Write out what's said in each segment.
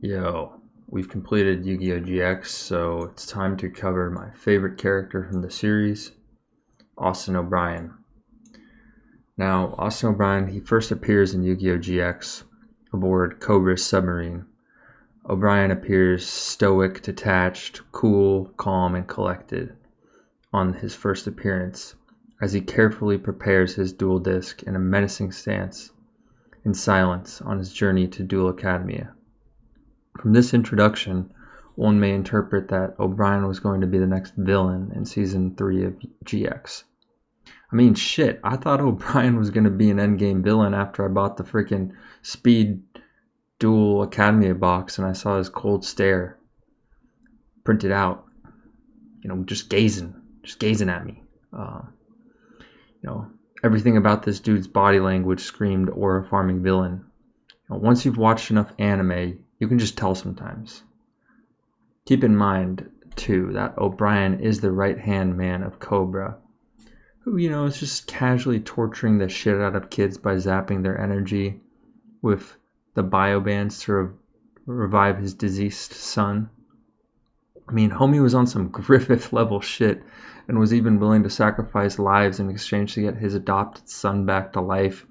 Yo, we've completed Yu-Gi-Oh! GX, so it's time to cover my favorite character from the series, Austin O'Brien. Now, Austin O'Brien, he first appears in Yu-Gi-Oh! GX aboard Cobra's submarine. O'Brien appears stoic, detached, cool, calm, and collected on his first appearance, as he carefully prepares his dual disc in a menacing stance, in silence on his journey to Dual Academia. From this introduction, one may interpret that O'Brien was going to be the next villain in Season 3 of GX. I mean, shit, I thought O'Brien was going to be an endgame villain after I bought the freaking Speed Dual Academia box and I saw his cold stare printed out, just gazing at me. Everything about this dude's body language screamed aura farming villain. Once you've watched enough anime, you can just tell sometimes. Keep in mind, too, that O'Brien is the right-hand man of Cobra, who, is just casually torturing the shit out of kids by zapping their energy with the biobands to revive his deceased son. I mean, homie was on some Griffith-level shit and was even willing to sacrifice lives in exchange to get his adopted son back to life.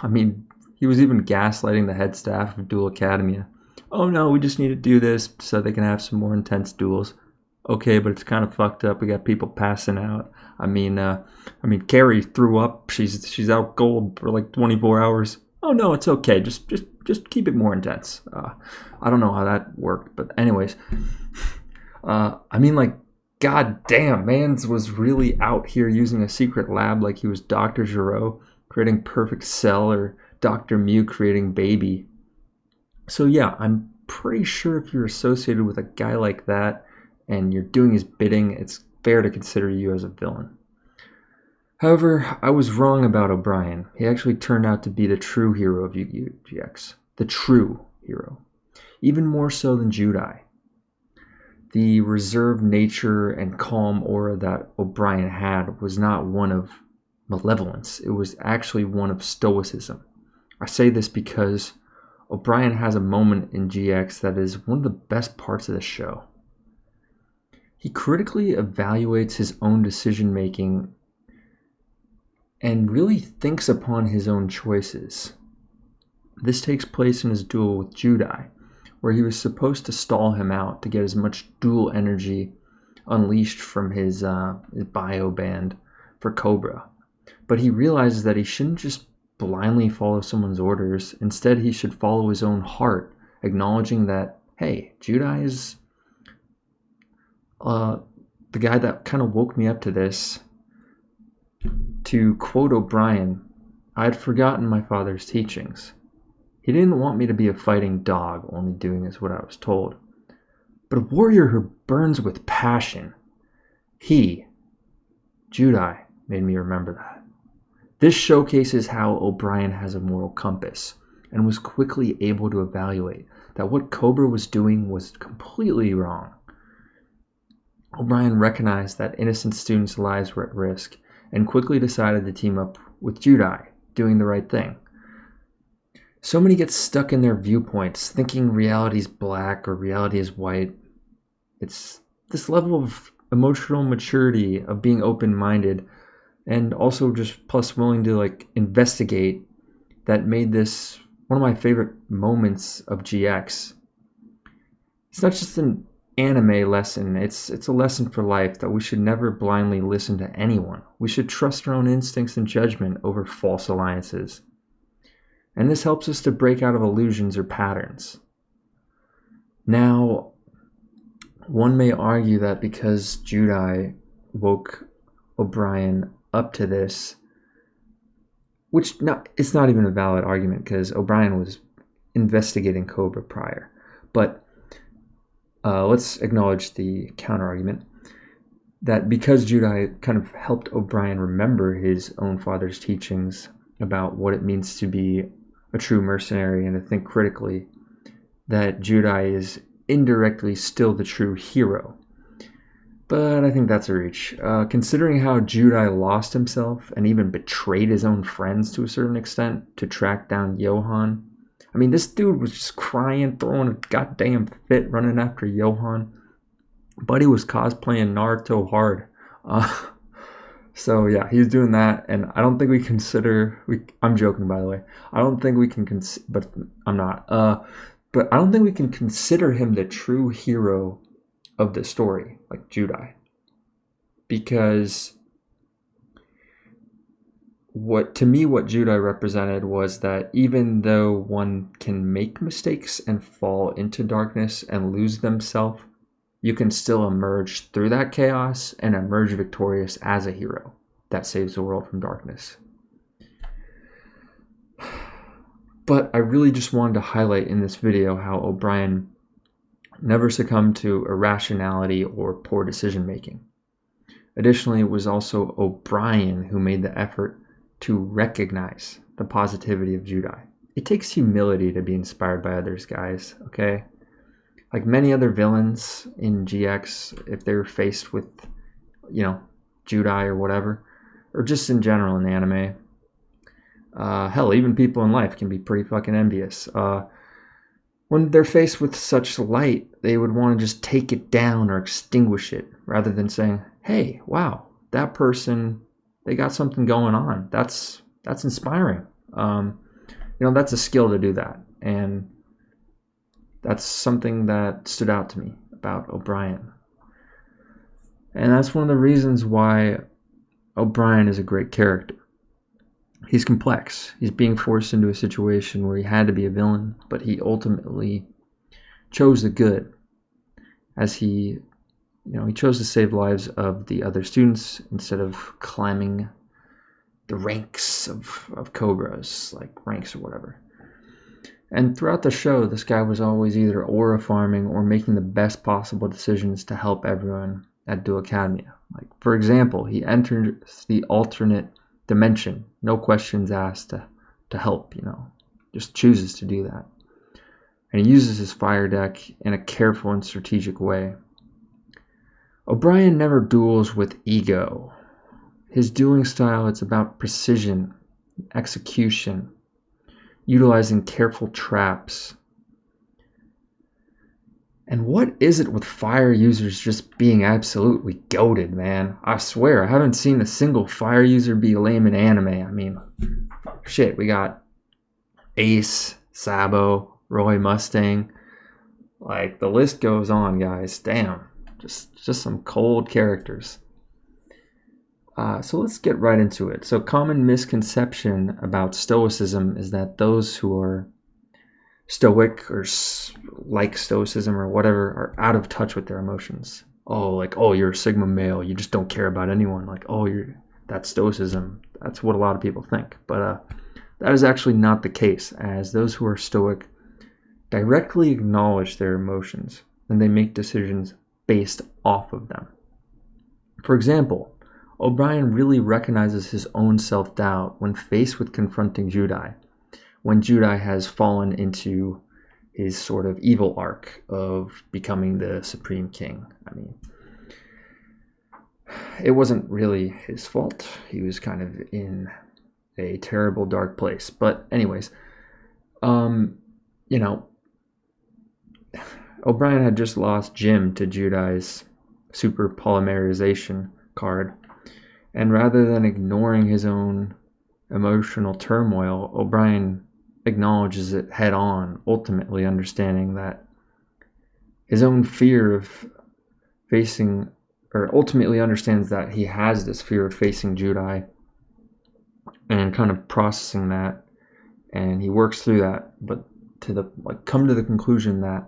I mean, he was even gaslighting the head staff of Dual Academia. Oh no, we just need to do this so they can have some more intense duels. Okay, but it's kind of fucked up. We got people passing out. I mean, Carrie threw up. She's out cold for like 24 hours. Oh no, it's okay. Just keep it more intense. I don't know how that worked, but anyways, god damn, Mans was really out here using a secret lab like he was Dr. Giro, creating Perfect Cell, or Dr. Mew creating Baby. So yeah, I'm pretty sure if you're associated with a guy like that and you're doing his bidding, it's fair to consider you as a villain. However, I was wrong about O'Brien. He actually turned out to be the true hero of Yu-Gi-Oh! GX. The true hero. Even more so than Judai. The reserved nature and calm aura that O'Brien had was not one of malevolence. It was actually one of stoicism. I say this because O'Brien has a moment in GX that is one of the best parts of the show. He critically evaluates his own decision making and really thinks upon his own choices. This takes place in his duel with Judai, where he was supposed to stall him out to get as much dual energy unleashed from his bio band for Cobra. But he realizes that he shouldn't just blindly follow someone's orders. Instead, he should follow his own heart, acknowledging that, hey, Judai is the guy that kind of woke me up to this. To quote O'Brien, I had forgotten my father's teachings. He didn't want me to be a fighting dog, only doing as what I was told, but a warrior who burns with passion. He, Judai, made me remember that. This showcases how O'Brien has a moral compass and was quickly able to evaluate that what Cobra was doing was completely wrong. O'Brien recognized that innocent students' lives were at risk and quickly decided to team up with Judai, doing the right thing. So many get stuck in their viewpoints, thinking reality is black or reality is white. It's this level of emotional maturity, of being open-minded, and also just plus willing to investigate, that made this one of my favorite moments of GX. It's not just an anime lesson, it's a lesson for life that we should never blindly listen to anyone. We should trust our own instincts and judgment over false alliances. And this helps us to break out of illusions or patterns. Now, one may argue that because Judai woke O'Brien up to this, it's not even a valid argument because O'Brien was investigating Cobra prior. But let's acknowledge the counter-argument that because Judai kind of helped O'Brien remember his own father's teachings about what it means to be a true mercenary and to think critically, that Judai is indirectly still the true hero. But I think that's a reach. Considering how Judai lost himself and even betrayed his own friends to a certain extent to track down Johan, I mean, this dude was just crying, throwing a goddamn fit, running after Johan. Buddy was cosplaying Naruto hard. Uh, so yeah, he's doing that, and I don't think we consider. I'm joking, by the way. I don't think we can but I'm not. But I don't think we can consider him the true hero of the story, like Judai, because what Judai represented was that even though one can make mistakes and fall into darkness and lose themselves, you can still emerge through that chaos and emerge victorious as a hero that saves the world from darkness. But I really just wanted to highlight in this video how O'Brien never succumbed to irrationality or poor decision making. Additionally, it was also O'Brien who made the effort to recognize the positivity of Judai. It takes humility to be inspired by others, guys, okay? Like many other villains in GX, if they were faced with, Judai or whatever, or just in general in the anime, hell, even people in life can be pretty fucking envious. When they're faced with such light, they would want to just take it down or extinguish it, rather than saying, hey, wow, that person, they got something going on. That's inspiring. That's a skill to do that. And that's something that stood out to me about O'Brien. And that's one of the reasons why O'Brien is a great character. He's complex. He's being forced into a situation where he had to be a villain, but he ultimately chose the good, as he chose to save lives of the other students instead of climbing the ranks of Cobras, like ranks or whatever. And throughout the show, this guy was always either aura farming or making the best possible decisions to help everyone at Dual Academia. Like, for example, he entered the alternate dimension, no questions asked, to help, just chooses to do that. And he uses his fire deck in a careful and strategic way. O'Brien never duels with ego. His dueling style, it's about precision, execution, utilizing careful traps. And what is it with fire users just being absolutely goated, man? I swear, I haven't seen a single fire user be lame in anime. I mean, shit, we got Ace, Sabo, Roy Mustang. Like, the list goes on, guys. Damn. Just some cold characters. So let's get right into it. So, common misconception about Stoicism is that those who are stoic or like Stoicism or whatever are out of touch with their emotions. Oh, you're a Sigma male. You just don't care about anyone. Like, that's Stoicism. That's what a lot of people think. But that is actually not the case, as those who are stoic directly acknowledge their emotions and they make decisions based off of them. For example, O'Brien really recognizes his own self-doubt when faced with confronting Judai, when Judai has fallen into his sort of evil arc of becoming the Supreme King. I mean, it wasn't really his fault. He was kind of in a terrible, dark place. But anyways, O'Brien had just lost Jim to Judai's super polymerization card. And rather than ignoring his own emotional turmoil, O'Brien acknowledges it head on, ultimately understanding that his own fear of facing, or ultimately understands that he has this fear of facing Judai and kind of processing that, and he works through that, but come to the conclusion that,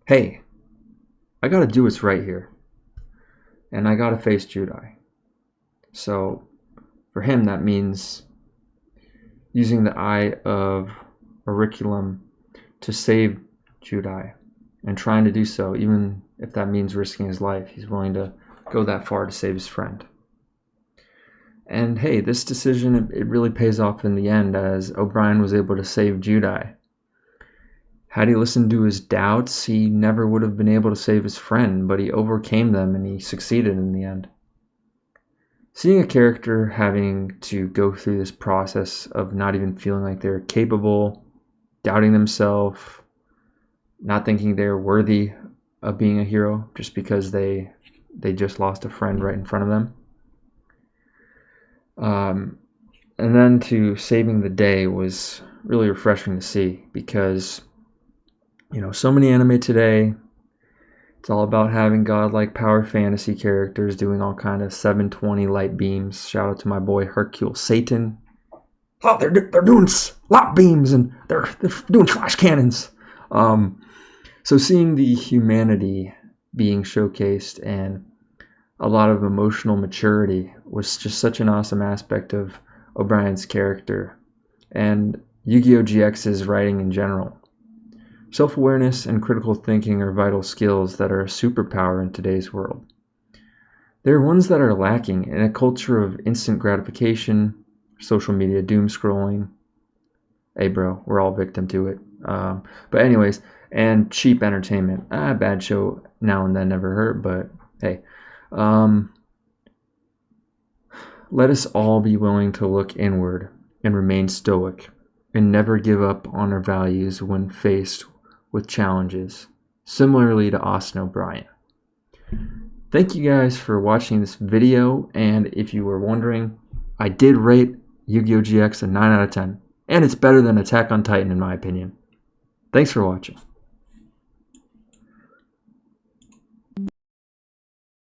hey, I gotta do what's right here, and I gotta face Judai. So for him, that means using the Eye of Auriculum to save Judai, and trying to do so, even if that means risking his life. He's willing to go that far to save his friend. And hey, this decision, it really pays off in the end, as O'Brien was able to save Judai. Had he listened to his doubts, he never would have been able to save his friend, but he overcame them and he succeeded in the end. Seeing a character having to go through this process of not even feeling like they're capable doubting themselves, not thinking they're worthy of being a hero just because they just lost a friend right in front of them. And then to saving the day was really refreshing to see, because so many anime today, it's all about having godlike power fantasy characters doing all kind of 720 light beams. Shout out to my boy Hercule Satan. Oh, they're doing light beams and they're doing flash cannons. So seeing the humanity being showcased and a lot of emotional maturity was just such an awesome aspect of O'Brien's character and Yu-Gi-Oh! GX's writing in general. Self-awareness and critical thinking are vital skills that are a superpower in today's world. They're ones that are lacking in a culture of instant gratification, social media doom scrolling. Hey bro, we're all victim to it. But anyways, and cheap entertainment. Bad show now and then never hurt, but hey. Let us all be willing to look inward and remain stoic and never give up on our values when faced with challenges, similarly to Austin O'Brien. Thank you guys for watching this video, and if you were wondering, I did rate Yu-Gi-Oh! GX a 9 out of 10, and it's better than Attack on Titan in my opinion. Thanks for watching.